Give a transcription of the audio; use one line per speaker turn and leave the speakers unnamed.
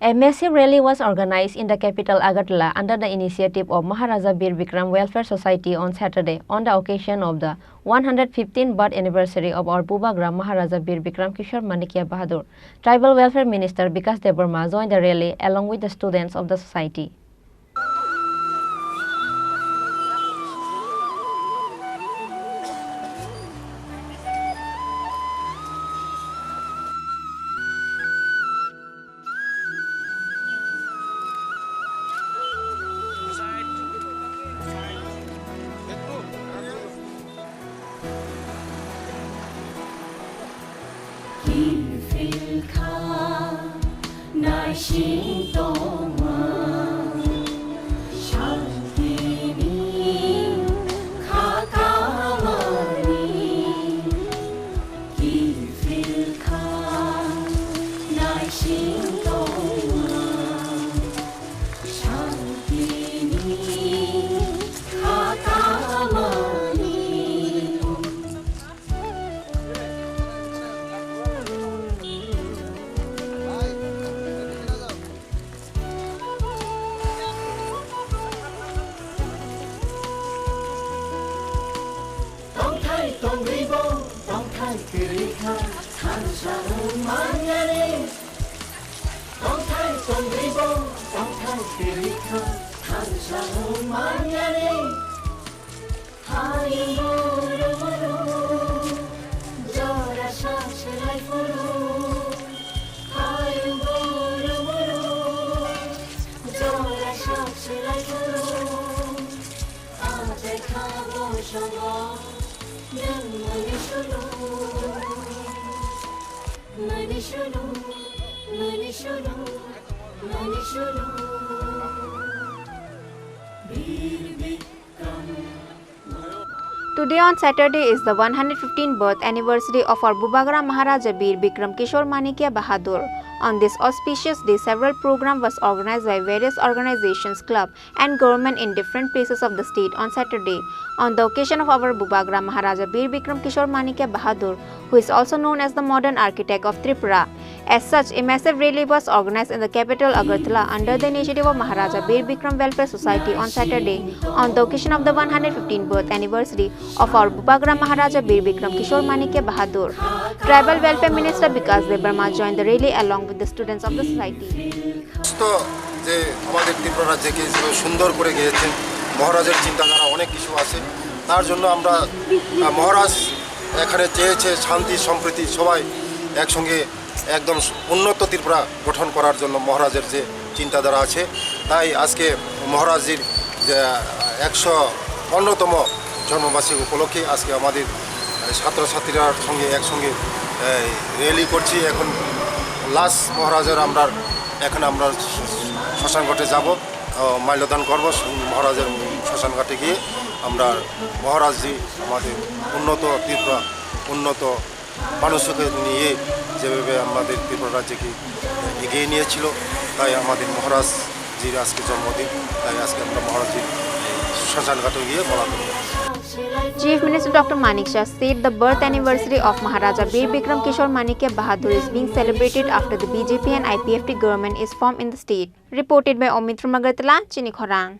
A massive rally was organized in the capital Agartala under the initiative of Maharaja Bikram Welfare Society on Saturday on the occasion of the 115th birth anniversary of our Bikram Maharaja Bikram Kishore Manikya Bahadur. Tribal Welfare Minister Vikas Devarma joined the rally along with the students of the society.
Today on Saturday is the 115th birth anniversary of our Bikram Maharaja Bikram Kishore Manikya Bahadur. On this auspicious day, several programs was organized by various organizations, club and government in different places of the state on Saturday. On the occasion of our Bikram Maharaja Bikram Kishore Manikya Bahadur, who is also known as the modern architect of Tripura. As such, a massive rally was organized in the capital Agartala under the initiative of Maharaja Bikram Welfare Society on Saturday on the occasion of the 115th birth anniversary of our Bikram Maharaja Bikram Kishore Manikya Bahadur. Tribal Welfare Minister Vikas Devarma joined the rally along with the students of the society.
যে আমাদের ত্রিপুরা রাজ্যকে সুন্দর করে গিয়েছেন মহারাজের চিন্তাধারা অনেক কিছু আছে তার জন্য আমরা মহারাজ এখানে চেয়েছে শান্তি সম্প্রীতি সবাই একসঙ্গে একদম উন্নত ত্রিপুরা গঠন করার জন্য মহারাজের যে চিন্তাধারা আছে তাই আজকে মহারাজজির যে 115তম জন্মবার্ষিকী উপলক্ষে আজকে আমাদের ছাত্রছাত্রীরার সঙ্গে একসঙ্গে র্যালি করছি এখন লাস্ট মহারাজের আমরা শ্মশানঘাটে যাব মাল্যদান করব মহারাজের শ্মশানঘাটে গিয়ে আমরা মহারাজজি আমাদের উন্নত ত্রিপুরা উন্নত মানুষকে নিয়ে যেভাবে আমাদের ত্রিপুরা রাজ্যকে এগিয়ে নিয়েছিল তাই আমাদের মহারাজজির আজকে জন্মদিন তাই আজকে আমরা মহারাজজির শ্মশানঘাটে গিয়ে বলা করব।
Chief Minister Dr. Manik Shah said the birth anniversary of Maharaja Bikram Kishore Manikya Bahadur is being celebrated after the BJP and IPFT government is formed in the state. Reported by Omid from Agartala, Chini Khorang.